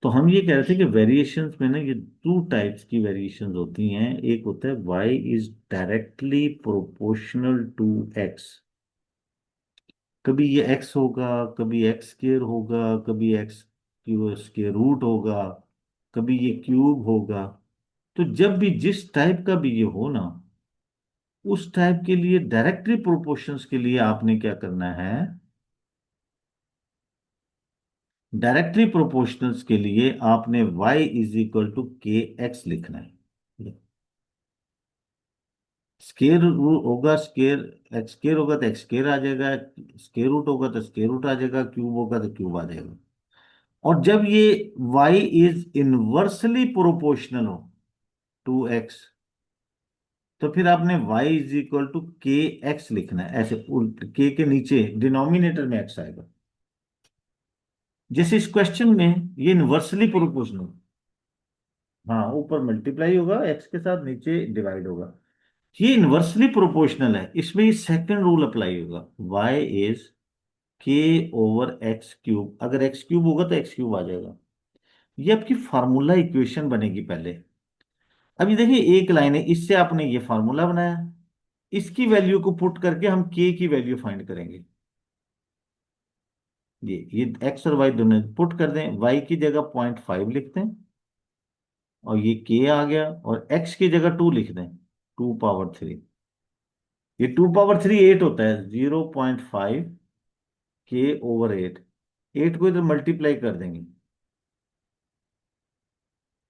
तो हम ये कह रहे थे कि वेरिएशंस में ना ये टू टाइप्स की वेरिएशंस होती हैं। एक होता है y is directly proportional to x। कभी ये x होगा, कभी x स्क्वायर होगा, कभी x क्यू स्क्वायर रूट होगा, कभी ये क्यूब होगा। तो जब भी जिस टाइप का भी ये हो ना, उस टाइप के लिए डायरेक्टली प्रोपोर्शंस के लिए आपने क्या करना है, डायरेक्टली प्रोपोर्शनल्स के लिए आपने y इज इक्वल टू के एक्स लिखना है। स्केयर होगा, स्केयर एक्स स्केयर होगा तो एक्स स्केयर आ जाएगा, स्केयर रूट होगा तो स्केयर रूट आ जाएगा, क्यूब होगा तो क्यूब आ जाएगा। और जब ये y इज इनवर्सली प्रोपोर्शनल हो टू x, तो फिर आपने y इज इक्वल टू के एक्स लिखना है। ऐसे उल्ट के नीचे डिनोमिनेटर में x आएगा। जैसे इस क्वेश्चन में ये इनवर्सली प्रोपोर्शनल, हाँ ऊपर मल्टीप्लाई होगा x के साथ, नीचे डिवाइड होगा। ये इनवर्सली प्रोपोर्शनल है, इसमें ये सेकंड रूल अप्लाई होगा, y इज के ओवर एक्स क्यूब। अगर एक्स क्यूब होगा तो एक्स क्यूब आ जाएगा। ये आपकी फार्मूला इक्वेशन बनेगी पहले। अभी देखिए एक लाइन है, इससे आपने ये फार्मूला बनाया, इसकी वैल्यू को पुट करके हम के की वैल्यू फाइंड करेंगे। ये एक्स और वाई दोनों पुट कर दें, वाई की जगह 0.5 लिखते हैं और ये के आ गया, और एक्स की जगह 2 लिख दें, 2 पावर 3। ये 2 पावर 3 8 होता है, 0.5 के ओवर 8। 8 को इधर मल्टीप्लाई कर देंगे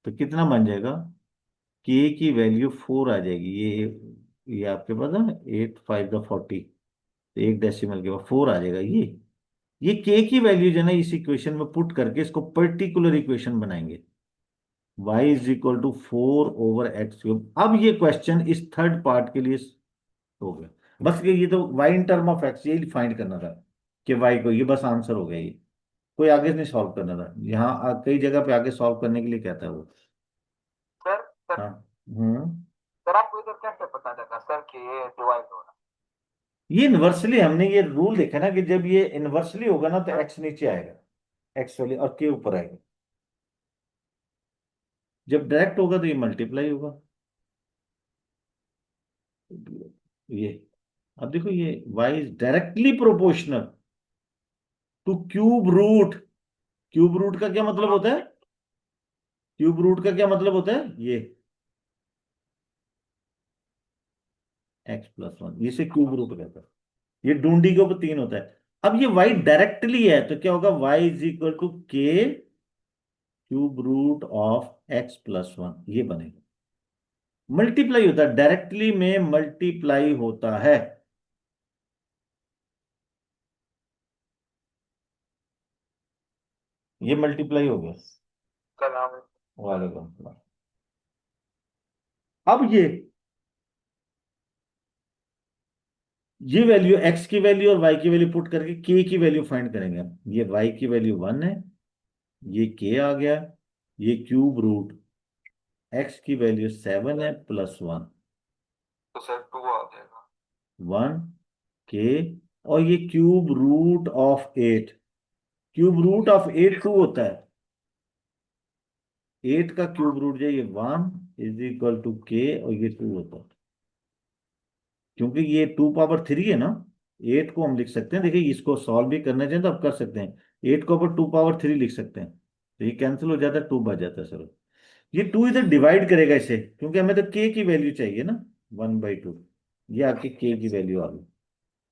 तो कितना बन जाएगा, के की वैल्यू 4 आ जाएगी। ये आपके पास है ना, 8 5 का 40, तो एक डेसिमल के बाद 4 आ जाएगा। ये के की वैल्यू जो है ना, इस इक्वेशन में पुट करके इसको पर्टिकुलर इक्वेशन बनाएंगे। y is equal to 4/x³। अब ये क्वेश्चन इस थर्ड पार्ट के लिए हो गया। बस ये तो y in term of x ये फाइंड करना था कि y को, ये बस आंसर हो गया ये। कोई आगे नहीं सॉल्व करना था, यहाँ कई जगह पे आगे सॉल्व करने के लिए कहता है वो। सर सर हाँ। हम्म। सर आपको इधर कैसे पता लगा सर कि ये डिवाइड हो रहा ये इनवर्सली हमने ये रूल देखा ना कि जब ये इनवर्सली होगा ना तो है? x नीचे आएगा, x वाली, और k ऊपर आएगा। जब डायरेक्ट होगा तो ये मल्टीप्लाई होगा। ये अब देखो, ये y is directly proportional to cube root. Cube root का क्या मतलब होता है, क्यूब रूट का क्या मतलब होता है, ये x+1, इसे क्यूब रूट कहता है। ये डूंडी के ऊपर 3 होता है। अब ये y डायरेक्टली है तो क्या होगा, y इज इक्वल टू के क्यूब रूट ऑफ x+1, ये बनेगा। मल्टीप्लाई होता है, डायरेक्टली में मल्टीप्लाई होता है। ये मल्टीप्लाई हो गया। सलाम। वालेकुम सलाम। अब ये वैल्यू x की वैल्यू और y की वैल्यू पुट करके k की वैल्यू फाइंड करेंगे हम। ये y की वैल्यू 1 है, ये k आ गया, ये क्यूब रूट, x की वैल्यू 7 है +1, तो सर 2 आ जाएगा। 1 के, और ये cube root of 8। Cube root of 8 2 होता है, 8 का क्यूब रूट जो है ये 1 इज इक्वल टू के, और ये 2 होता है। क्योंकि ये 2 पावर 3 है ना, 8 को हम लिख सकते हैं, देखिए इसको सॉल्व भी करना चाहिए तो आप कर सकते हैं। 8 को ऊपर 2 पावर 3 लिख सकते हैं, तो ये कैंसिल हो जाता है, 2 बच जाता है सर। ये 2 इधर डिवाइड करेगा इसे, क्योंकि हमें तो के की वैल्यू चाहिए ना, 1/2। ये आपकी के की वैल्यू आ गई।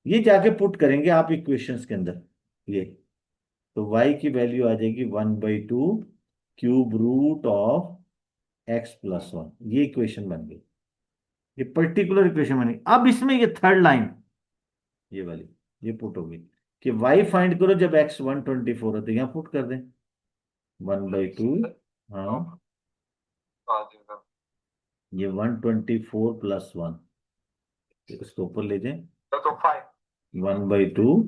ये जाके पुट करेंगे आप इक्वेशंस के अंदर, ये तो y की वैल्यू आ जाएगी 1/2 क्यूब रूट ऑफ x+1। ये इक्वेशन बन गई, ये पर्टिकुलर इक्वेशन बनी। अब इसमें ये थर्ड लाइन, ये वाली, ये पुट होगी कि y फाइंड करो जब x 124 है, तो यहाँ पुट कर दें 1/2। हाँ, आ जाएगा। ये 124 + 1, इसको ऊपर ले जाएं, तो 5। 1/2,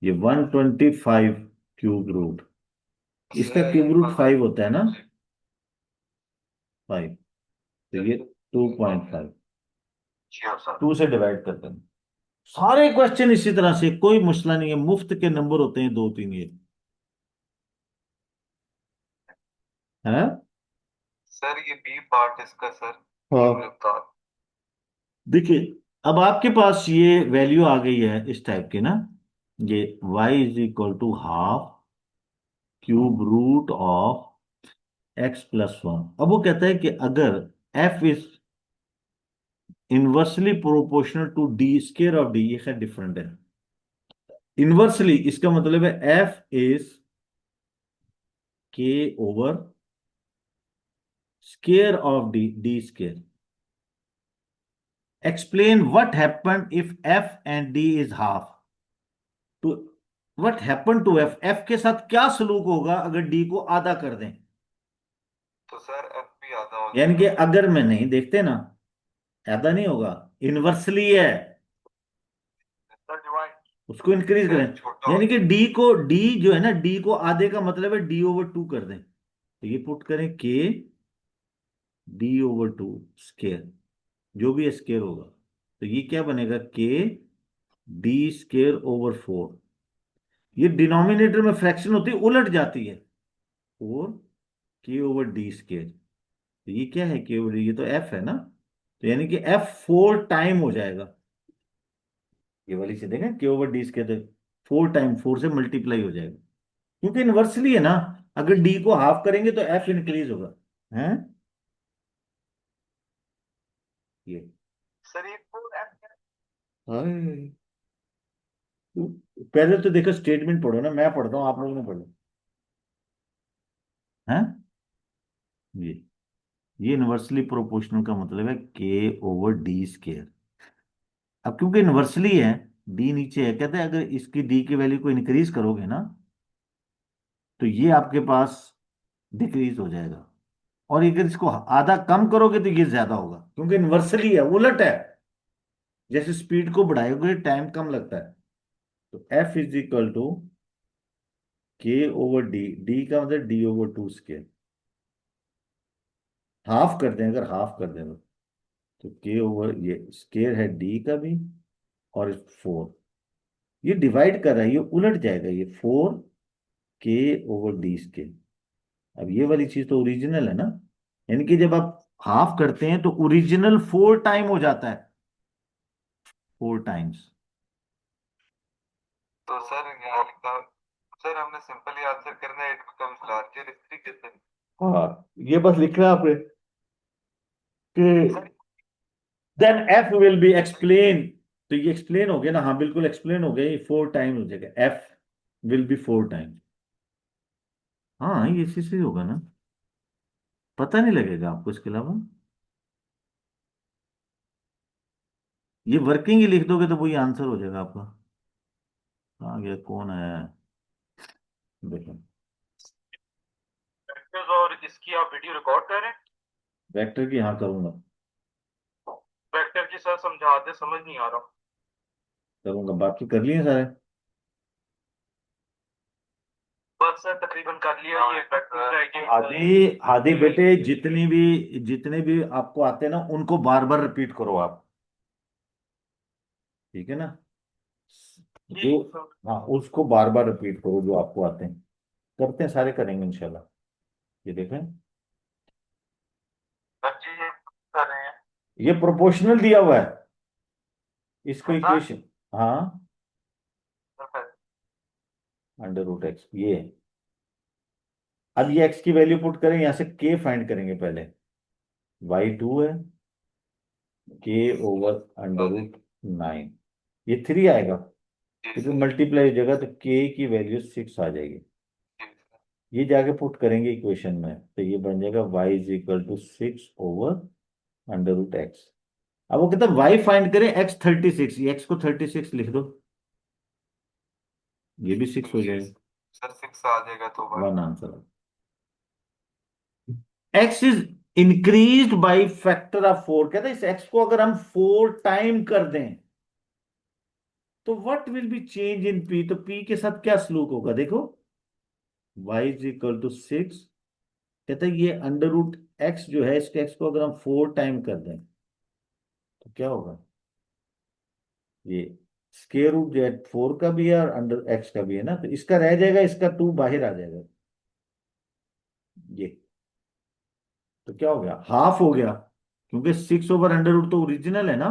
ये 125 क्यूब रूट, इसका क्यूब रूट 5 होता है ना, 5, तो ये 2.5, जी हाँ सर। 2 से डिवाइड करते हैं। सारे क्वेश्चन इसी तरह से, कोई मसला नहीं है, मुफ्त के नंबर होते हैं 2 3 ये। है। सर ये बी पार्ट इसका सर, हाँ, क्यूब। देखिए अब आपके पास ये वैल्यू आ गई है इस टाइप की ना, ये y is equal to half cube root of x+1। अब वो कहता है कि अगर f is inversely proportional to D square of D, ये खैर डिफरेंट है। इनवर्सली इसका मतलब है f is k over square of D, D square. Explain what happen if f and d is half. तो what happen to f, f के साथ क्या सलूक होगा अगर d को आधा कर दें। तो सर एफ भी आधा हो यानी कि जाएगा। अगर मैं नहीं देखते ना, आधा नहीं होगा, इनवर्सली है, सर डिवाइड, उसको इंक्रीज सर करें। छोटा हो यानी कि जाएगा। d को, d जो है ना, d को आधे का मतलब है d/2 कर दें। तो ये पुट करें k d/2 स्केयर, जो भी स्केयर होगा। तो ये क्या बनेगा, k d²/4। ये डिनोमिनेटर में फ्रैक्शन होती है, उलट जाती है, 4 k/d²। तो ये क्या है, k/d, ये तो f है ना। तो यानी कि f 4 टाइम हो जाएगा। ये वाली से देखें, k/d², तो 4 टाइम, 4 से मल्टीप्लाई हो जाएगा, क्योंकि इनवर्सली है ना। अगर d को हाफ करेंगे तो f इंक्रीज होगा, है ये। सर ये फुल एफ। हाय। पहले तो देखो स्टेटमेंट पढ़ो ना, मैं पढ़ता हूँ, आप लोगों ने पढ़ो, है ये ये इनवर्सली प्रोपोर्शनल का मतलब है k/d²। अब क्योंकि इनवर्सली है, d नीचे है, कहते हैं अगर इसकी d की वैल्यू को इंक्रीज करोगे ना, तो ये आपके पास डिक्रीज हो जाएगा। और अगर इसको आधा कम करोगे तो ये ज्यादा होगा, क्योंकि इनवर्सली है, उलट है। जैसे स्पीड को बढ़ाओगे टाइम कम लगता है। तो f is equal to k/d, d का मतलब d/2 स्केयर। हाफ कर दें, अगर हाफ कर दें तो ये स्केयर है d का भी, और 4, ये डिवाइड कर रहा है, ये उलट जाएगा, ये 4 k/d²। अब ये वाली चीज तो ओरिजिनल है ना, यानी कि जब आप हाफ करते हैं तो ओरिजिनल 4 टाइम हो जाता है, 4 टाइम्स। तो सर यहाँ लिखा, सर हमने सिंपली आंसर करना है, इट बिकम्स लार्जर, इस तरीके से। हाँ, ये बस लिखना है आपने सर कि then f will be explain. तो ये एक्सप्लेन हो गया ना, हाँ बिल्कुल एक्सप्लेन हो गया, ये 4 टाइम हो जाएगा, एफ विल बी 4 टाइम। हाँ ये इसी से होगा ना, पता नहीं लगेगा आपको इसके अलावा। ये वर्किंग ही लिख दोगे तो वही आंसर हो जाएगा आपका। कहाँ गया, कौन है, देखो। वेक्टर्स और इसकी आप वीडियो रिकॉर्ड कर रहे हैं? वेक्टर की, हाँ करूंगा। वेक्टर की सर समझाते समझ नहीं आ रहा। करूंगा, बाकी कर लिए सारे। बस सर तकरीबन कर लिया ये वेक्टर आदि आदि बेटे, जितने भी आपको आते हैं ना, उनको बार बार रिपीट करो आप, ठीक है ना। जो, जी सर। हाँ उसको बार बार रिपीट करो जो आपको आते हैं, करते हैं, सारे करेंगे इंशाल्लाह। ये देखें, सर जी ये कर रहे हैं। ये प्रोपोर्शनल दिया हुआ है, इसको हाँ इक्वेशन, हाँ, सर। √x ये है। अब ये x की वैल्यू पुट करें, यहां से k फाइंड करेंगे पहले, y2 है, k/√9, ये 3 आएगा, जी क्योंकि सर। मल्टीप्लाई हो जाएगा तो k की वैल्यू 6 आ जाएगी। जी सर। ये जाके पुट करेंगे इक्वेशन में, तो ये बन जाएगा y is equal to 6/√x। अब वो कहता है y फाइंड करें x 36, ये x को 36 लिख दो, ये भी 6 हो जी जाएगा, सर, 6 आ जाएगा तो बार। 1 answer. x is increase by factor of 4, कहते हैं इस x को अगर हम 4 टाइम कर दें तो what will be change in p, तो p के साथ क्या सलूक होगा, देखो y इज इक्वल टू 6, कहते हैं ये √x जो है, इसके x को अगर हम 4 टाइम कर दें तो क्या होगा, ये स्केयर रूट जो है 4 का भी है और √x का भी है ना, तो इसका रह जाएगा, इसका 2 बाहर आ जाएगा, ये तो क्या हो गया, हाफ हो गया, क्योंकि 6/√, तो ओरिजिनल है ना,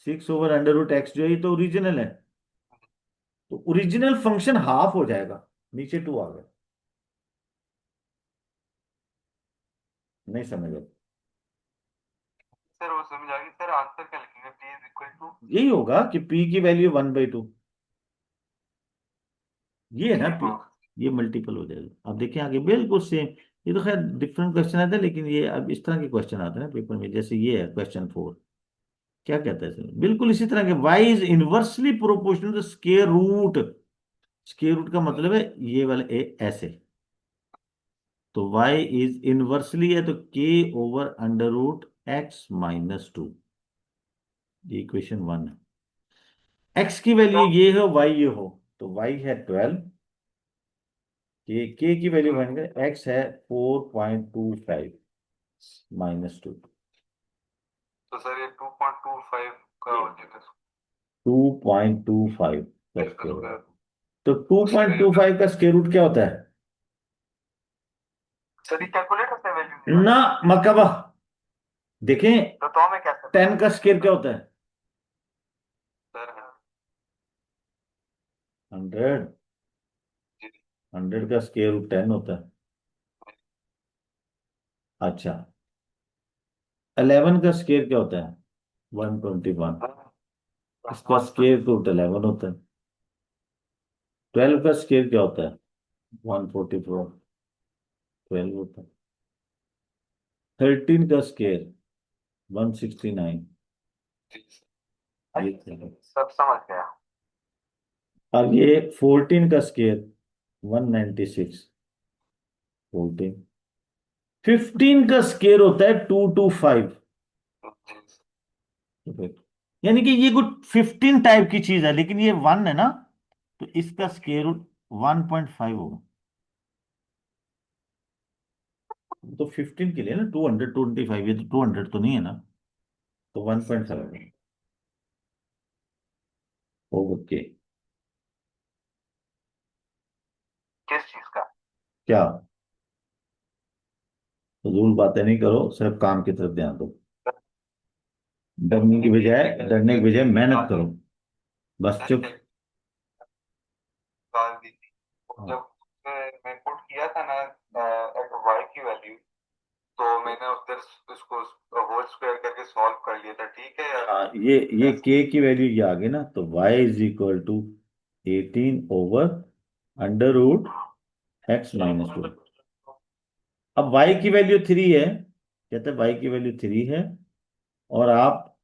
6/√x जो है ये तो ओरिजिनल है, तो ओरिजिनल फंक्शन हाफ हो जाएगा, नीचे 2 आ गया। नहीं समझ आया? सर वो समझ आ गई सर, आंसर क्या लिखेंगे, p इज इक्वल टू यही होगा कि p की वैल्यू 1/2, ये है ना p, हाँ ये मल्टीपल हो जाएगा। अब देखिए आगे बिल्कुल सेम, ये तो खैर डिफरेंट क्वेश्चन आता है, लेकिन ये अब इस तरह के क्वेश्चन आते हैं ना पेपर में, जैसे ये है क्वेश्चन 4, क्या कहता है सर, बिल्कुल इसी तरह के, y is inversely proportional to square root, square root का मतलब है ये वाला ए ऐसे, तो y इज इनवर्सली है तो k/√x-2, ये इक्वेशन 1 है। x की वैल्यू ये हो, y ये हो, तो y है 12, k की वैल्यू फाइंड करें, x है 4.25 -2, तो सर ये 2.25 का हो जाएगा 2.25 का इसका स्क्वायर रूट। स्क्वायर। तो 2.25 का स्क्वायर रूट क्या होता है? सर ये कैलकुलेट होता है वैल्यू ना मकबा, देखें, तो हमें कैसे पता 10 का स्क्वायर क्या सर? होता है? सर 100, जी 100 का स्क्वायर रूट 10 होता है। अच्छा, 11 का स्क्वायर क्या होता है? 121, इसका स्क्वायर रूट 11 होता है। 12 का स्क्वायर क्या होता है? 144, 12 होता है। 13 का स्क्वायर 169, जी ये था। सब समझ गया। अब ये 14 का स्क्वायर 196, 14। 15 का स्क्वायर होता है 225, जी यानी कि ये कुछ 15 टाइप की चीज है, लेकिन ये 1 है ना, तो इसका स्क्वायर रूट 1.5 होगा। तो 15 के लिए ना 225, ये तो 200 तो नहीं है ना, तो 1.5। ओके, किस चीज का? क्या, फजूल बातें नहीं करो, सिर्फ काम की तरफ ध्यान दो, डरने की बजाय मेहनत करो, बस सर चुप। एक बात दी थी, वो हाँ, जब मैं पुट किया था ना वाई की वैल्यू, तो मैंने उधर उसको होल स्क्वायर करके सॉल्व कर लिया था, ठीक है या ये के की वैल्यू ये आ गई ना, तो y is equal to 18/√x-2। अब y की वैल्यू 3 है, कहते हैं y की वैल्यू 3 है, और आप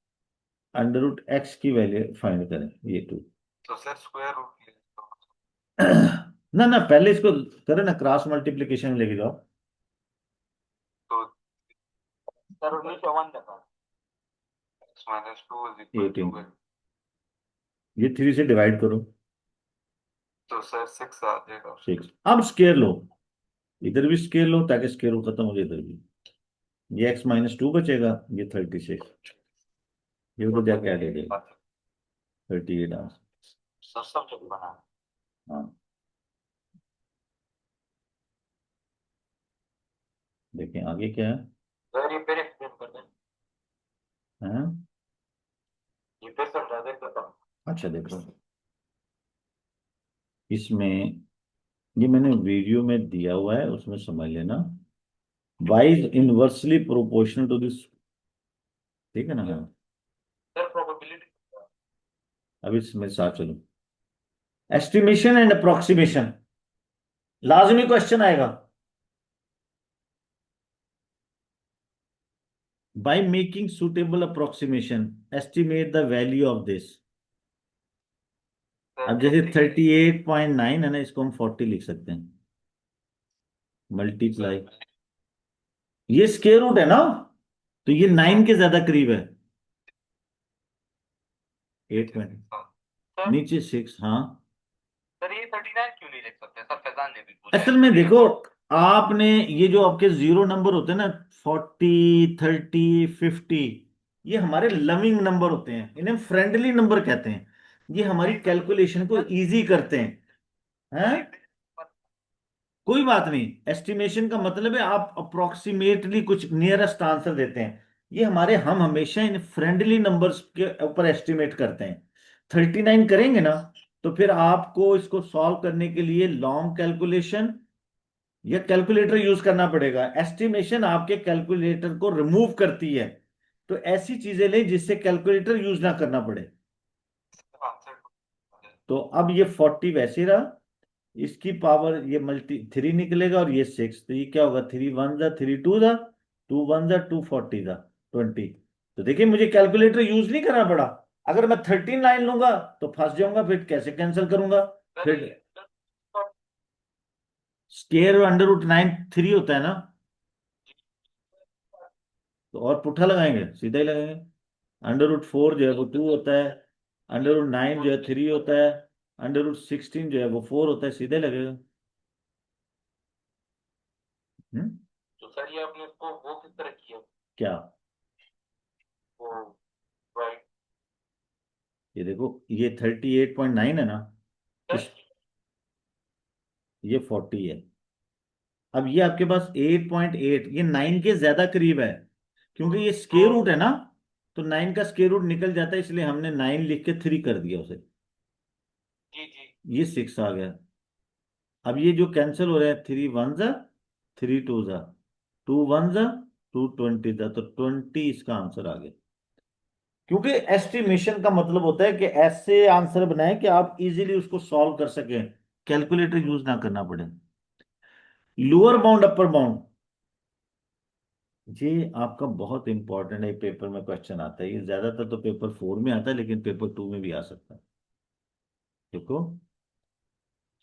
√x की वैल्यू फाइंड करें, ये 2। तो सर स्क्वायर रूट ले तो ना ना, पहले इसको करें ना, क्रॉस मल्टीप्लिकेशन में लेके जाओ। तो सर नीचे 1 लगा, x-2 इज इक्वल 18, टू, ये 3 से डिवाइड करो, तो सर 6 आ जाएगा। 6। अब स्केयर लो, इधर भी स्केयर लो ताकि स्केयर रूट खत्म हो जाए इधर भी, ये x-2 बचेगा, ये 36, ये तो जाके आ जाएगा 38 आंसर। सर सब जगह बना। हाँ, देखें आगे क्या है। सर ये फिर एक्सप्लेन कर दें, हाँ, ये फिर समझा दें तो। अच्छा देखो, इसमें ये मैंने वीडियो में दिया हुआ है, उसमें समझ लेना, y is inversely proportional to this, ठीक है ना? हाँ, सर प्रोबेबिलिटी अब इसमें साथ चलो, एस्टिमेशन एंड अप्रोक्सीमेशन, लाजमी क्वेश्चन आएगा। By making suitable approximation estimate the value of this. Sir अब जैसे जैसे कि 38.9 है ना, इसको हम 40 लिख सकते हैं, सर मल्टीप्लाई, ये स्क्वायर रूट है ना, तो ये 9 के ज्यादा करीब है, 8 नीचे पॉइंट, 6 सर। नीचे 6, हाँ। सर ये 39 क्यों नहीं लिख सकते सर, फैजान ने भी बोला है असल में देखो, 38। आपने ये जो आपके जीरो नंबर होते हैं ना, 40, 30, 50, ये हमारे लविंग नंबर होते हैं, इन्हें फ्रेंडली नंबर कहते हैं, ये हमारी कैलकुलेशन को इजी करते हैं, हैं? कोई बात नहीं, एस्टिमेशन का मतलब है आप अप्रोक्सीमेटली कुछ नियरेस्ट आंसर देते हैं। ये हमारे, हम हमेशा इन फ्रेंडली नंबर्स के ऊपर एस्टिमेट करते हैं। 39 करेंगे ना, तो फिर आपको इसको सॉल्व करने के लिए लॉन्ग कैलकुलेशन या कैलकुलेटर यूज करना पड़ेगा। एस्टिमेशन आपके कैलकुलेटर को रिमूव करती है। तो ऐसी चीजें लें जिससे कैलकुलेटर यूज ना करना पड़े। आंसर तो अब ये 40 वैसे रहा, इसकी पावर ये मल्टी 3 निकलेगा और ये 6, तो ये क्या होगा, 3 1 जा 3 2 जा 2 1 जा 240 जा 20। तो देखिए मुझे कैलकुलेटर यूज नहीं करना पड़ा। अगर मैं 39 लूंगा तो फंस जाऊंगा, फिर कैसे कैंसिल करूंगा। सर फिर ये स्केयर अंडर रूट 9 3 होता है ना, तो और पुट्ठा लगाएंगे, सीधा ही लगाएंगे। अंडर रूट 4 जो है वो 2 होता है, अंडर रूट 9 जो है 3 होता है, अंडर रूट 16 जो है वो 4 होता है, सीधे लगेगा। हम्म। तो सर ये आपने इसको वो किस तरह किया, क्या, वो राइट ये देखो ये 38.9 है ना, सर? इस ये 40 है। अब ये आपके पास 8.8, ये 9 के ज्यादा करीब है, क्योंकि ये तो स्केयर रूट है ना, तो 9 का स्केयर रूट निकल जाता है, इसलिए हमने 9 लिख के 3 कर दिया उसे। जी जी। ये 6 आ गया। अब ये जो कैंसिल हो रहा है, 3 1 जा 3 2 जा 2 1 जा 220 जा, तो 20 इसका आंसर आ गया। क्योंकि एस्टिमेशन का मतलब होता है कि ऐसे आंसर बनाएं कि आप इजीली उसको सॉल्व कर सकें, कैलकुलेटर यूज ना करना पड़े। लोअर बाउंड अपर बाउंड, ये आपका बहुत इंपॉर्टेंट है, पेपर में क्वेश्चन आता है। ये ज्यादातर तो पेपर 4 में आता है, लेकिन पेपर 2 में भी आ सकता है। देखो,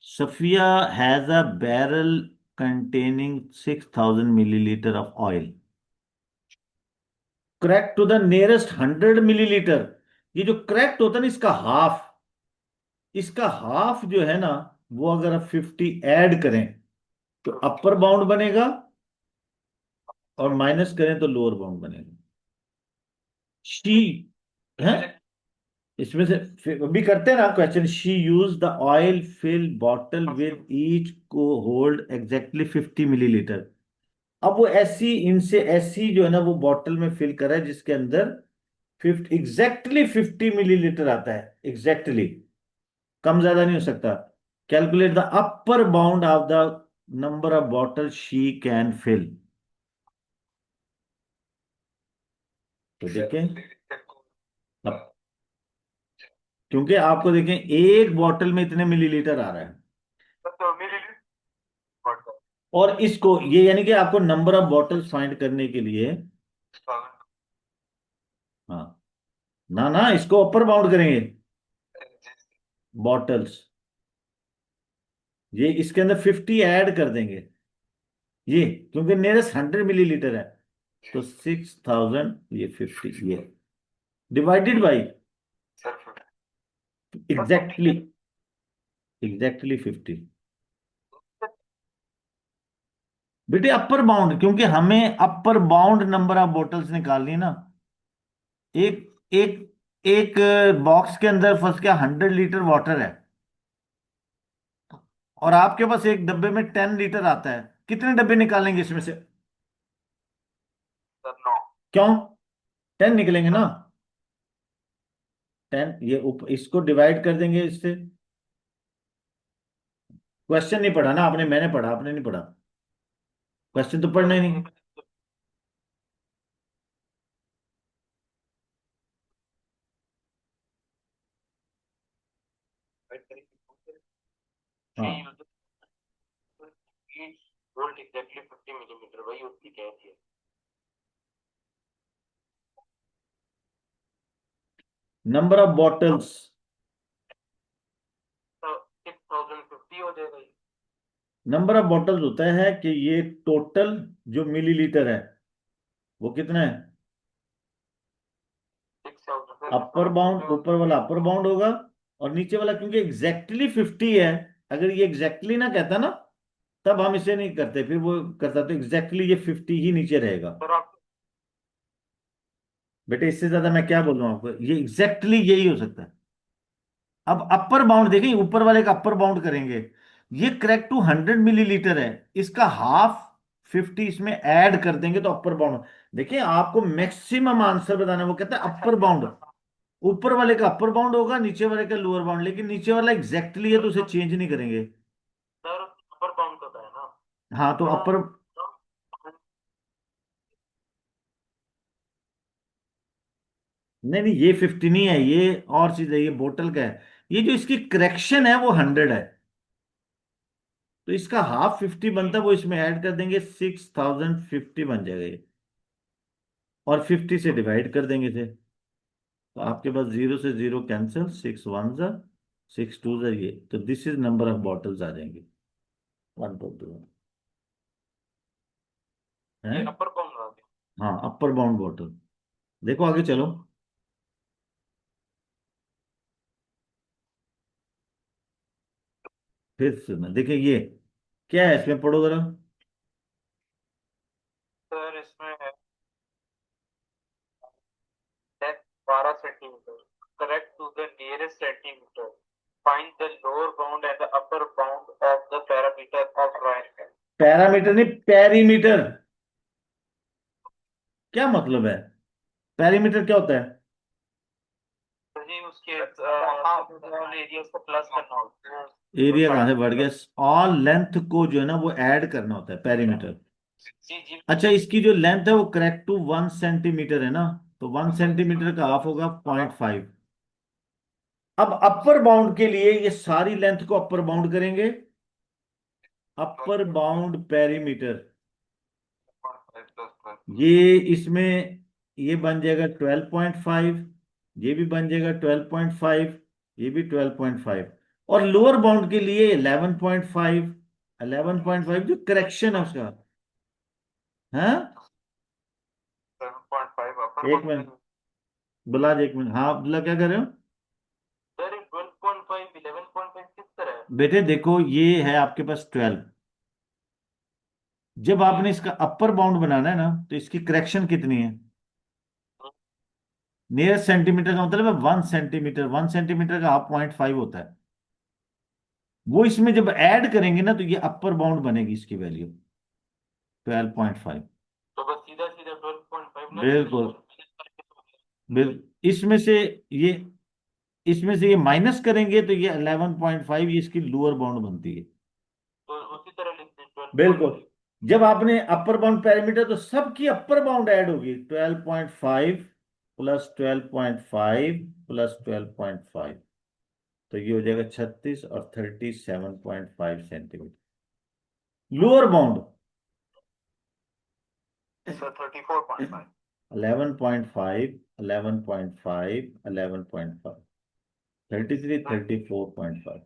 Safiya has a barrel containing 6000 milliliter of oil, correct to the nearest 100 millilitre. ये जो क्रैक्ट होता है ना, इसका हाफ जो है ना, वो अगर आप 50 ऐड करें तो अपर बाउंड बनेगा, और माइनस करें तो लोअर बाउंड बनेगा। शी है, इसमें से इसमें से अभी करते हैं ना question. She use the oil fill bottle with each को होल्ड एग्जैक्टली 50 मिलीलीटर। अब वो ऐसी इनसे ऐसी जो है ना, वो बॉटल में फिल करा है जिसके अंदर 50 मिलीलीटर आता है, एग्जैक्टली। कम ज्यादा नहीं हो सकता। Calculate the upper bound of the number of bottle she can fill. तो देखें, अब क्योंकि आपको देखें एक बॉटल में इतने मिलीलीटर आ रहा है, तो मिलीलीटर और इसको ये यानी कि आपको नंबर ऑफ बॉटल्स फाइंड करने के लिए, हाँ, ना ना, इसको अपर बाउंड करेंगे, बॉटल्स, ये इसके अंदर 50 ऐड कर देंगे, ये क्योंकि नियरेस्ट 100 मिलीलीटर है। तो 6000, ये 50, ये डिवाइडेड बाई एग्जैक्टली, एग्जैक्टली 50। बेटे अपर बाउंड, क्योंकि हमें upper bound number of bottles निकालनी है ना। एक एक एक बॉक्स के अंदर फंस के 100 लीटर वाटर है, और आपके पास एक डब्बे में 10 लीटर आता है, कितने डब्बे निकालेंगे इसमें से? नो क्यों? 10 निकलेंगे ना। सर। 10, ये इसको डिवाइड कर देंगे इससे। क्वेश्चन नहीं पढ़ा ना आपने, मैंने पढ़ा, आपने नहीं पढ़ा। क्वेश्चन तो पढ़ना ही नहीं। हाँ, वोल्ट एग्जैक्टली 50 मिलीमीटर, वही उसकी कैच है। नंबर ऑफ बॉटल्स, तो 6050 हो जाएगा ये। नंबर ऑफ बॉटल्स होता है कि ये टोटल जो मिलीलीटर है वो कितना है, 6000 अपर बाउंड, ऊपर वाला अपर बाउंड होगा, और नीचे वाला क्योंकि एग्जैक्टली 50 है। अगर ये एग्जैक्टली ना कहता ना, तब हम इसे नहीं करते, फिर वो करता, तो एग्जैक्टली ये 50 ही नीचे रहेगा। सर आप बेटे इससे ज्यादा मैं क्या बोल रहा हूँ आपको, ये एग्जैक्टली यही हो सकता है। अब अपर बाउंड देखें, ऊपर वाले का अपर बाउंड करेंगे, ये करेक्ट टू 100 मिलीलीटर है, इसका हाफ 50 इसमें ऐड कर देंगे तो अपर बाउंड। देखिए आपको मैक्सिमम आंसर बताना है, वो कहता है अपर बाउंड। ऊपर वाले का अपर बाउंड होगा, नीचे वाले का लोअर बाउंड, लेकिन नीचे वाला एग्जैक्टली है तो उसे चेंज नहीं करेंगे। सर अपर बाउंड का है ना। हाँ तो अपर, नहीं नहीं ये 50 नहीं है, ये और चीज है, ये बोतल का है। ये जो इसकी करेक्शन है वो 100 है, तो इसका हाफ 50 बनता है, वो इसमें ऐड कर देंगे, 6050 बन जाएगा ये। और 50 से डिवाइड कर देंगे इसे, तो आपके पास जीरो से जीरो कैंसिल, 6 1 6 2 ये, तो this is number of bottles आ जाएंगे 1.2 ये है। अपर बाउंड आ गया। हाँ अपर बाउंड बॉटल। देखो आगे चलो, फिर सुनना, देखिए ये क्या है, इसमें पढ़ो जरा। सर इसमें है 12 centimetre, correct to the nearest centimetre, find the lower bound and the upper bound of the parameter of drawing. Parameter नहीं, पेरीमीटर। क्या मतलब है, पेरीमीटर क्या होता है? जी उसके एरिया को प्लस करना होता है। एरिया कहाँ से बढ़ गया, ऑल लेंथ को जो है ना वो ऐड करना होता है पेरीमीटर। जी जी। अच्छा इसकी जो लेंथ है वो करेक्ट टू 1 सेंटीमीटर है ना, तो 1 सेंटीमीटर का हाफ होगा 0.5। अब अपर बाउंड के लिए ये सारी लेंथ को अपर बाउंड करेंगे, अपर बाउंड पेरीमीटर। ये इसमें ये बन जाएगा 12.5, ये भी बन जाएगा 12.5, ये भी 12.5, और लोअर बाउंड के लिए 11.5। 11.5 जो करेक्शन है उसका। हाँ 7.5 अपर एक मिनट, बाउंड। बुला एक मिनट, हाँ अब्दुल्ला क्या कर रहे हो? सर 12.5 11.5 किस तरह है? बेटे देखो ये है आपके पास 12, जब आपने इसका अपर बाउंड बनाना है ना तो इसकी करेक्शन कितनी है? नियरेस्ट सेंटीमीटर का मतलब है 1 सेंटीमीटर, 1 सेंटीमीटर का हाफ 0.5 होता है। वो इसमें जब ऐड करेंगे ना तो ये अपर बाउंड बनेगी, इसकी वैल्यू 12.5। तो बस सीधा सीधा 12.5 ना बिल्कुल, इसमें से ये, इसमें से ये माइनस करेंगे तो ये 11.5, ये इसकी लोअर बाउंड बनती है। तो उसी तरह लिखते हैं 12। बिल्कुल, जब आपने अपर बाउंड पैरामीटर तो सबकी अपर बाउंड ऐड होगी, 12.5 प्लस 12.5 प्लस 12.5, तो ये हो जाएगा 36 और 37.5 centimetre. Lower bound sir 34.5। 11.5 11.5 11.5, 33 34.5।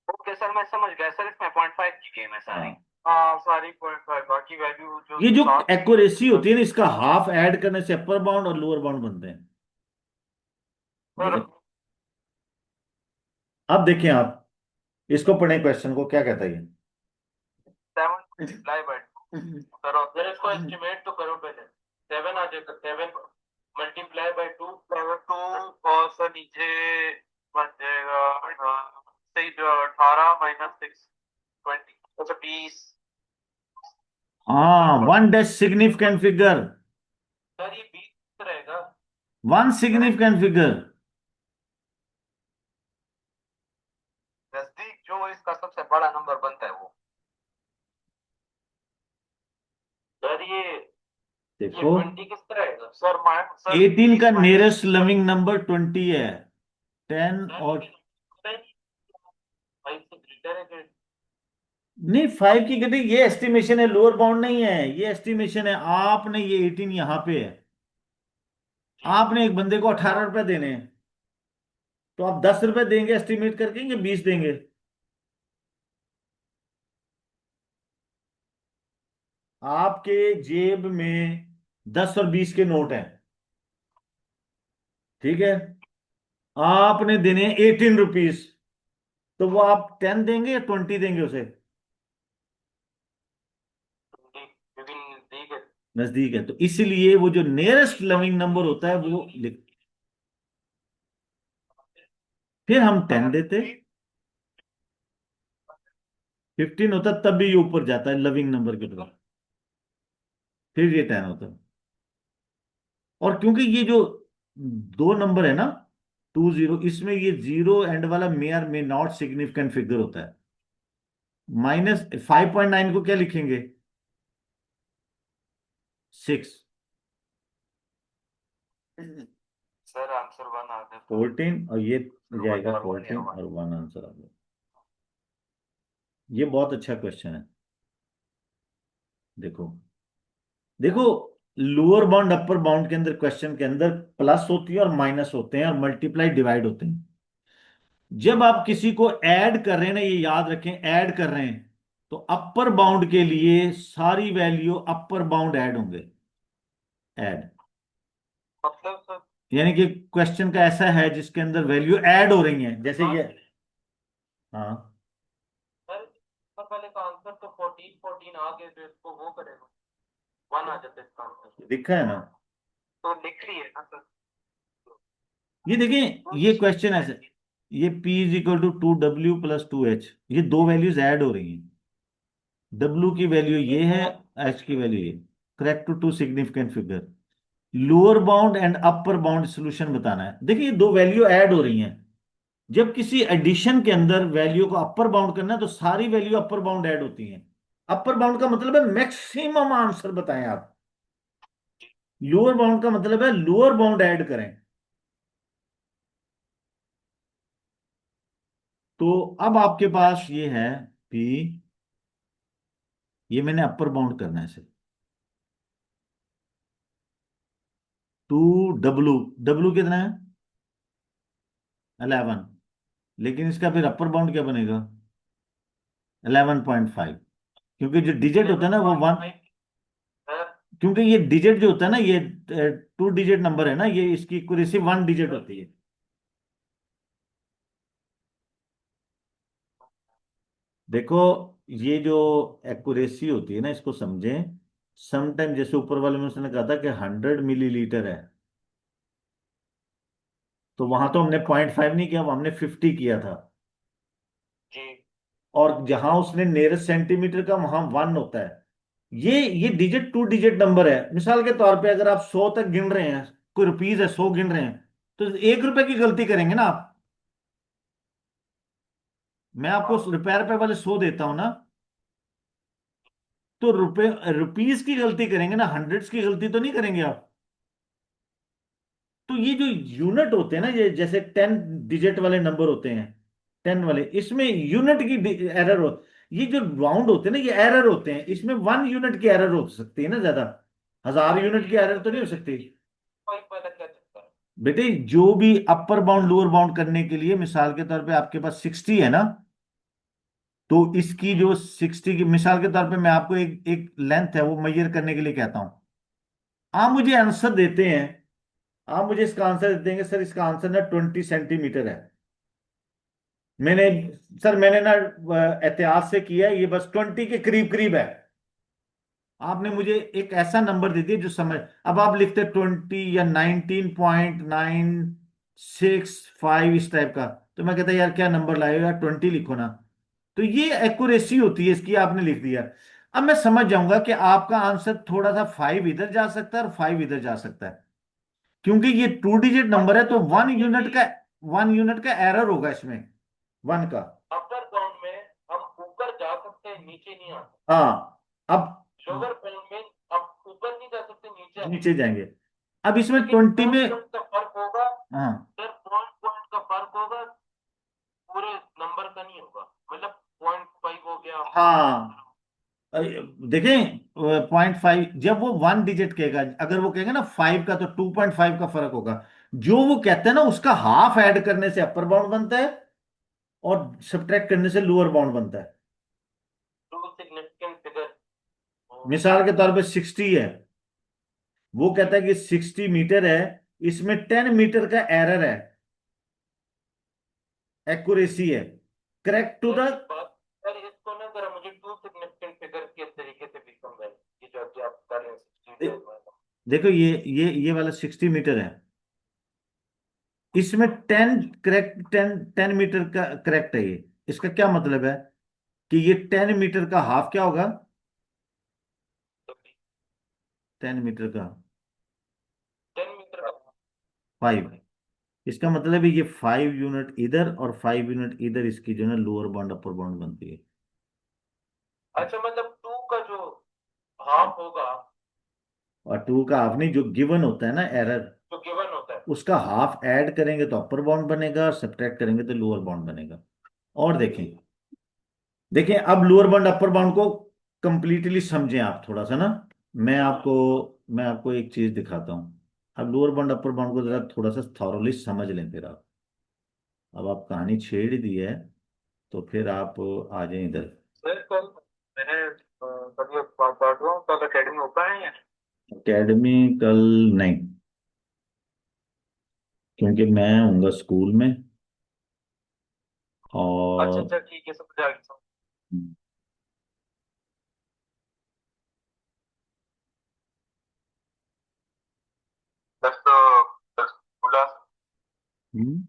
Okay sir मैं समझ गया सर, इसमें 0.5 की गेम है सारी। हाँ हाँ सारी 0.5, बाकी वैल्यू जो ये जो सात। एक्यूरेसी होती है ना, इसका हाफ ऐड करने से अपर बाउंड और लोअर बाउंड बनते हैं। सर देखिए, अब देखें आप इसको पढ़ें, क्वेश्चन को क्या कहता है ये। 7 मल्टीप्लाई बाय 2 करो, सर इसको एस्टिमेट तो करो पहले। 7 आ जाएगा, 7 मल्टीप्लाई बाय 2 2 और सर नीचे बन जाएगा सही 18 माइनस 6 20, अच्छा 20। हाँ, one dash significant figure, sir ये 20 रहेगा। One significant figure. नजदीक जो इसका सबसे बड़ा नंबर बनता है वो। सर ये देखो 20 किस तरह है सर? सर 18 का 20 माइनस नियरेस्ट लविंग नंबर 20 है, 10 और, 5 से ग्रेटर है फिर। नहीं 5 की कटिंग ये एस्टिमेशन है, लोअर बाउंड नहीं है, ये एस्टिमेशन है। आपने ये 18 यहां पे है, जी आपने एक बंदे को 18 रुपए देने हैं, तो आप 10 रुपए देंगे एस्टिमेट करके या 20 देंगे? आपके जेब में 10 और 20 के नोट हैं, ठीक है, आपने देने 18 रुपीज, तो वो आप 10 देंगे या 20 देंगे उसे? ठीक, क्योंकि नजदीक है। नजदीक है, तो इसलिए वो जो नियरेस्ट लविंग नंबर होता है वो लिख, फिर हम 10 देते, 15 होता तब भी ये ऊपर जाता है लविंग नंबर की तरफ, फिर ये 10 होता है। और क्योंकि ये जो दो नंबर है ना, 20, इसमें ये जीरो एंड वाला मे और मे नॉट सिग्निफिकेंट फिगर होता है। -5.9 को क्या लिखेंगे? 6। सर आंसर 1 आ गया था। 14 और ये जाएगा और 1 14 या 1। और 1 आंसर आ गया। ये बहुत अच्छा क्वेश्चन है। देखो देखो, लोअर बाउंड अपर बाउंड के अंदर, क्वेश्चन के अंदर प्लस होती है और माइनस होते हैं और मल्टीप्लाई डिवाइड होते हैं। जब आप किसी को ऐड कर रहे हैं ना, ये याद रखें, ऐड कर रहे हैं, तो अपर बाउंड के लिए सारी वैल्यू अपर बाउंड ऐड होंगे। ऐड मतलब सर यानी कि क्वेश्चन का ऐसा है जिसके अंदर वैल्यू ऐड हो रही है, जैसे ये। हाँ, सर इसका पहले का आंसर तो 14 आ गए, तो इसको वो करेगा 1 आ जाता है इसका आंसर। दिखा है ना? तो लिख लिए ना सर। ये देखें, ये क्वेश्चन ऐसे, ये P = 2W + 2H, ये दो वैल्यूज ऐड हो रही हैं। W की वैल्यू ये है, H की वैल्यू ये। Correct to two significant figure. Lower bound and upper bound solution बताना है। देखिए ये दो वैल्यू ऐड हो रही हैं। जब किसी एडिशन के अंदर वैल्यू को अपर बाउंड करना है तो सारी वैल्यू अपर बाउंड ऐड होती हैं। अपर बाउंड का मतलब है मैक्सिमम आंसर बताएं आप। लोअर बाउंड का मतलब है लोअर बाउंड ऐड करें। तो अब आपके पास ये है P, ये मैंने अपर बाउंड करना है इसे। 2W, W कितना है? 11। लेकिन इसका फिर अपर बाउंड क्या बनेगा? 11.5। क्योंकि जो डिजिट होता है ना वो 1, 11.5 है। क्योंकि ये डिजिट जो होता है ना, ये 2 डिजिट नंबर है ना, ये इसकी एक्यूरेसी 1 डिजिट होती है। देखो, ये जो एक्यूरेसी होती है ना, इसको समझें। समटाइम जैसे ऊपर वाले में उसने कहा था कि 100 मिलीलीटर है, तो वहां तो हमने 0.5 नहीं किया, वो हमने 50 किया था। जी और जहां उसने नियरेस्ट सेंटीमीटर का, वहां 1 होता है। ये डिजिट 2 डिजिट नंबर है। मिसाल के तौर पे अगर आप 100 तक गिन रहे हैं, कोई रुपीज है, 100 गिन रहे हैं, तो 1 रुपए की गलती करेंगे ना आप। मैं आपको रुपए वाले 100 देता हूं ना, तो रुपीस की गलती करेंगे ना, हंड्रेड्स की गलती तो नहीं करेंगे आप। तो ये जो यूनिट होते हैं ना, ये जैसे 10 डिजिट वाले नंबर होते हैं, 10 वाले, इसमें यूनिट की एरर हो। ये जो राउंड होते हैं ना, ये एरर होते हैं, इसमें 1 यूनिट की एरर हो सकती है ना, ज्यादा 1000 यूनिट की एरर तो नहीं हो सकती। कोई पता क्या चलता है। बेटे, जो भी अपर बाउंड लोअर बाउंड करने के लिए, मिसाल के तौर पे आपके पास 60 है ना, तो इसकी जो 60 की, मिसाल के तौर पे मैं आपको एक एक लेंथ है वो मेजर करने के लिए कहता हूं। आप मुझे आंसर देते हैं, आप मुझे इसका आंसर देंगे, सर इसका आंसर ना 20 सेंटीमीटर है। मैंने, सर मैंने ना एहतियात से किया है, ये बस 20 के करीब करीब है। आपने मुझे एक ऐसा नंबर दे दिया जो समझ, अब आप लिखते 20 या 19.965 इस टाइप का, तो मैं कहता यार क्या नंबर लाए हो यार, 20 लिखो ना। तो ये एक्यूरेसी होती है इसकी, आपने लिख दिया। अब मैं समझ जाऊंगा कि आपका आंसर थोड़ा सा 5 इधर जा सकता है और 5 इधर जा सकता है, क्योंकि ये 2 डिजिट नंबर है, तो 1 यूनिट का एरर होगा इसमें, 1 का। अपर बाउंड में हम ऊपर जा सकते हैं, नीचे नहीं आ सकते। हाँ, अब लोअर बाउंड में हम ऊपर नहीं जा सकते, नीचे आ सकते। नीचे जाएंगे। अब इसमें लेकिन 20 में, पॉइंट का फर्क होगा हाँ सर, पॉइंट का फर्क होगा, पूरे नंबर का नहीं होगा। मतलब 0.5 हो गया। हाँ, देखें, 0.5 जब वो 1 डिजिट कहेगा, अगर वो कहेगा ना 5 का, तो 2.5 का फर्क होगा। जो वो कहते हैं ना, उसका हाफ ऐड करने से अपर बाउंड बनता है और सब्ट्रैक्ट करने से लोअर बाउंड बनता है। Two significant figure. मिसाल के तौर पे 60 है, वो कहता है कि 60 मीटर है, इसमें 10 मीटर का एरर है, एक्यूरेसी है, करेक्ट टू द। सर इसको ना जरा मुझे टू सिग्निफिकेंट फिगर के तरीके से भी समझाइए, ये जो अभी आप कर रहे हैं 60 देखो ये वाला 60 मीटर है, इसमें 10 करेक्ट, 10 मीटर का करेक्ट है ये। इसका क्या मतलब है? कि ये 10 मीटर का हाफ क्या होगा? 10 मीटर का 10 मीटर का 5। इसका मतलब है ये 5 यूनिट इधर और 5 यूनिट इधर, इसकी जो है ना लोअर बाउंड अपर बाउंड बनती है। अच्छा मतलब 2 का जो हाफ होगा और 2 का हाफ नहीं, जो गिवन होता है ना एरर, जो गिवन होता है। उसका हाफ ऐड करेंगे तो अपर बाउंड बनेगा, और सब्ट्रैक्ट करेंगे तो लोअर बाउंड बनेगा। और देखें, देखें अब लोअर बाउंड अपर बाउंड को कंप्लीटली समझें आप थोड़ा सा ना। मैं आपको मैं आपको एक चीज दिखाता हूँ। अब लोअर बाउंड अपर बाउंड को जरा थोड़ा सा थॉरली समझ लें फिर आप। अब आप कहानी छेड़ ही दी है, तो फिर आप आ जाएं इधर। सर कल मैंने कल ये पढ़ रहा हूँ, कल अकेडमी ओपन है। एकेडमी कल नहीं, क्योंकि मैं हूँगा स्कूल में। अच्छा और अच्छा ठीक है, समझ आ गया। दस तो दस खुला। हम्म,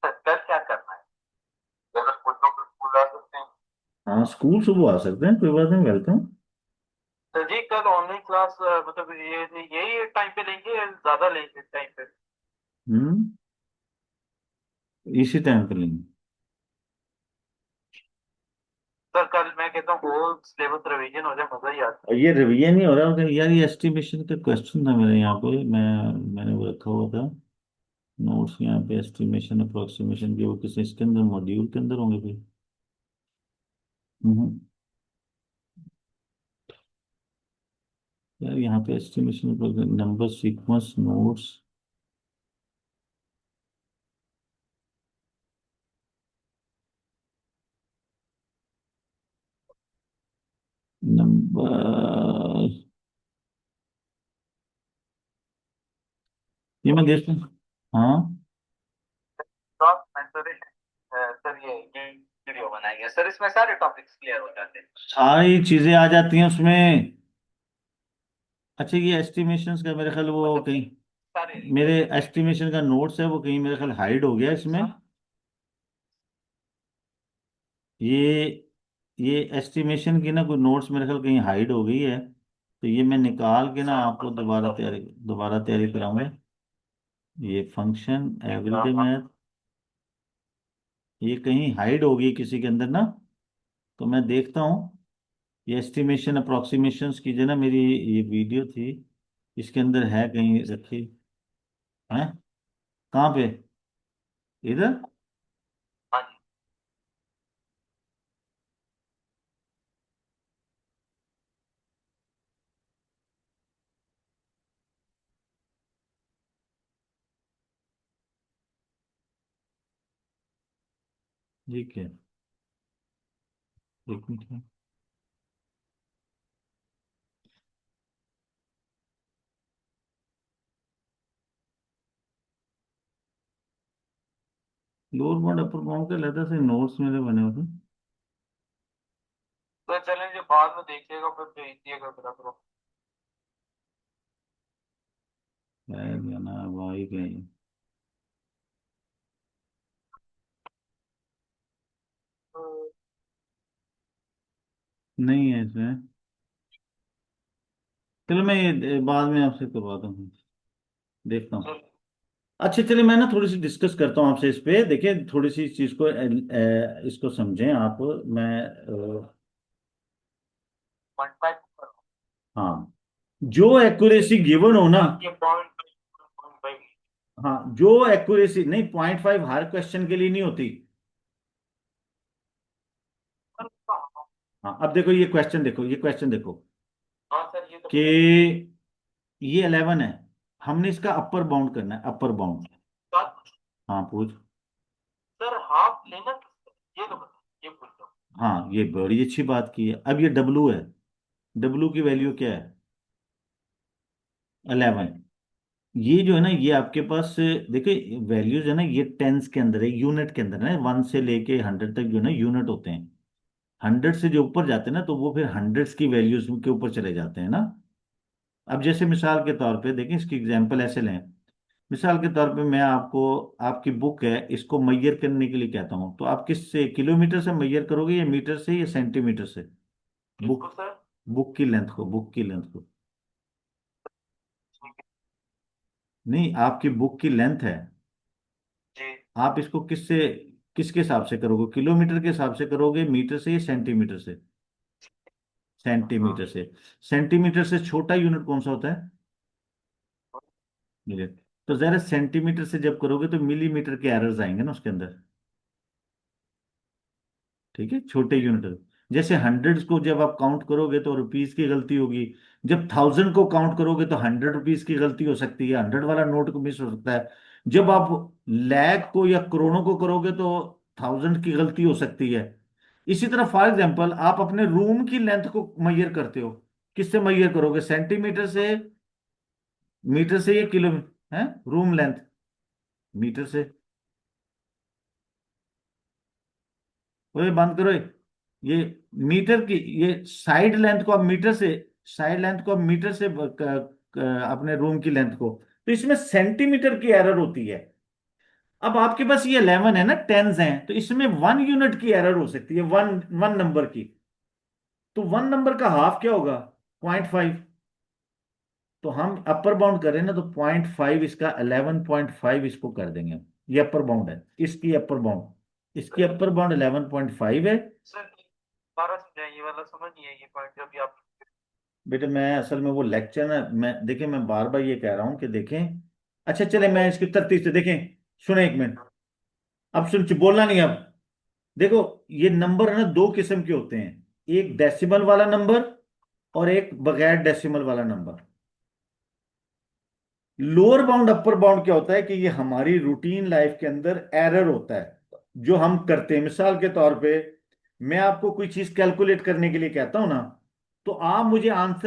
कल क्या करना है? अगर पूछो तो स्कूल आ सकते हैं। हाँ स्कूल सुबह आ सकते हैं, कोई बात नहीं, वेलकम। सर जी कल ऑनलाइन क्लास मतलब ये यही टाइम पे लेंगे या ज्यादा लेंगे टाइम पे? हम्म, इसी टाइम पे लेंगे। सर कल मैं कहता हूँ होल सिलेबस रिवीजन हो जाए, मजा ही आता और ये रिवीजन नहीं हो रहा होगा यार, ये एस्टिमेशन का क्वेश्चन था मेरे यहाँ पे, मैंने वो रखा हुआ था नोट्स यहाँ पे। एस्टिमेशन अप्रोक्सीमेशन की वो किसी इसके अंदर मॉड्यूल के अंदर होंगे भाई। हम्म, यार यहाँ पे estimation number sequence notes. Number, ये मैं देखता हूँ। हाँ है। सर ये वीडियो बनाएंगे सर, इसमें सारे टॉपिक्स क्लियर हो जाते हैं। सारी चीजें आ जाती हैं उसमें। अच्छा ये एस्टिमेशंस का मेरे ख्याल वो मतलब कहीं, सारे मेरे रिलेटेड। एस्टिमेशन का नोट्स है वो कहीं मेरे ख्याल हाइड हो गया इसमें। ये ये एस्टिमेशन की ना कोई नोट्स मेरे ख्याल कहीं हाइड हो गई है, तो ये मैं निकाल के ना आपको दोबारा तैयारी कराऊंगा। ये फंक्शन एवरीडे मैथ, ये कहीं हाइड हो गई किसी के अंदर ना, तो मैं देखता हूँ। ये एस्टिमेशन अप्रोक्सीमेशंस की जो ना मेरी ये वीडियो थी, इसके अंदर है कहीं रखी है। कहाँ पे? इधर। हाँ जी। ठीक है, एक minute. Lower bound upper bound के लेटर से नोट्स मेरे बने होते हैं। तो चलें जो बाद में देखिएगा फिर भेज दिएगा मेरा को। है क्या ना भाई कहीं? नहीं है इसमें। चलो मैं ये बाद में आपसे करवाता हूँ, देखता हूँ। अच्छा चलिए मैं ना थोड़ी सी डिस्कस करता हूँ आपसे इस पे, देखिए थोड़ी सी इस चीज को इसको समझें आप। मैं 1.5 हाँ, जो एक्यूरेसी गिवन हो ना, ये पॉइंट 5। हाँ जो एक्यूरेसी नहीं, 0.5 हर क्वेश्चन के लिए नहीं होती। हाँ अब देखो ये क्वेश्चन देखो, ये क्वेश्चन देखो हाँ सर ये तो पता है। कि ये 11 है, हमने इसका अपर बाउंड करना है, अपर बाउंड। बात हाँ पूछ। सर हाफ लेना किसका ये तो बता, ये पूछ लो। हाँ ये बड़ी अच्छी बात की है। अब ये डब्लू है, डब्लू की वैल्यू क्या है? 11। ये जो है ना ये आपके पास देखिए वैल्यूज है ना, ये टेंस के अंदर है, यूनिट के अंदर है, 1 से लेके 100 तक जो है ना यूनिट होते हैं। 100 से जो ऊपर जाते हैं ना, तो वो फिर हंड्रेड्स की वैल्यूज के ऊपर चले जाते हैं ना। अब जैसे मिसाल के तौर पे देखें, इसकी एग्जांपल ऐसे लें मिसाल के तौर पे मैं आपको, आपकी बुक है, इसको मैयर करने के लिए कहता हूँ, तो आप किस से, किलोमीटर से मैयर करोगे या मीटर से या सेंटीमीटर से? किसको बुक, सर? बुक की लेंथ को, बुक की लेंथ को। ठीक है। नहीं, आपकी बुक की लेंथ है, जी। आप इसको किससे, किसके हिसाब से करोगे, किलोमीटर के हिसाब से करोगे, मीटर से या सेंटीमीटर से? हाँ। सेंटीमीटर से। सेंटीमीटर से छोटा यूनिट कौन सा होता है? मिलियन। तो जरा सेंटीमीटर से जब करोगे तो मिलीमीटर के एरर्स आएंगे ना उसके अंदर। ठीक है, छोटे यूनिट। जैसे हंड्रेड्स को जब आप काउंट करोगे तो रुपीस की गलती होगी, जब थाउजेंड को काउंट करोगे तो 100 रुपीस की गलती हो सकती है, 100 वाला नोट को मिस हो सकता है। जब आप लाख को या करोड़ों को करोगे तो 1000 की गलती हो सकती है। इसी तरह फॉर एग्जांपल आप अपने रूम की लेंथ को मैयर करते हो, किससे मैयर करोगे, सेंटीमीटर से, मीटर से या किलोमीटर, है रूम लेंथ, मीटर से। ओए बंद करो ये मीटर की, ये साइड लेंथ को आप मीटर से, साइड लेंथ को आप मीटर से अपने रूम की लेंथ को, तो इसमें सेंटीमीटर की एरर होती है। अब आपके पास ये 11 है ना, टेंस हैं, तो इसमें 1 यूनिट की एरर हो सकती है, वन वन नंबर की। तो 1 नंबर का हाफ क्या होगा, 0.5। तो हम अपर बाउंड करें ना तो 0.5, इसका 11.5 इसको कर देंगे। ये अपर बाउंड है, इसकी अपर बाउंड, इसकी अपर बाउंड 11.5 है। सर दोबारा समझाइए, ये वाला समझ नहीं है ये पॉइंट जो भी आप। बेटे मैं असल में वो लेक्चर ना, मैं देखिए मैं बार बार ये कह रहा हूं कि देखें। अच्छा चले, मैं इसकी तरतीब से देखें, सुने एक मिनट। अब सुन, बोलना नहीं अब। देखो, ये नंबर है ना, दो किस्म के होते हैं, एक डेसिमल वाला नंबर और एक बगैर डेसिमल वाला number. Lower bound upper bound क्या होता है कि ये हमारी रूटीन लाइफ के अंदर एरर होता है जो हम करते हैं। मिसाल के तौर पे मैं आपको कोई चीज कैलकुलेट करने के लिए कहता हूं ना, तो आप मुझे आंसर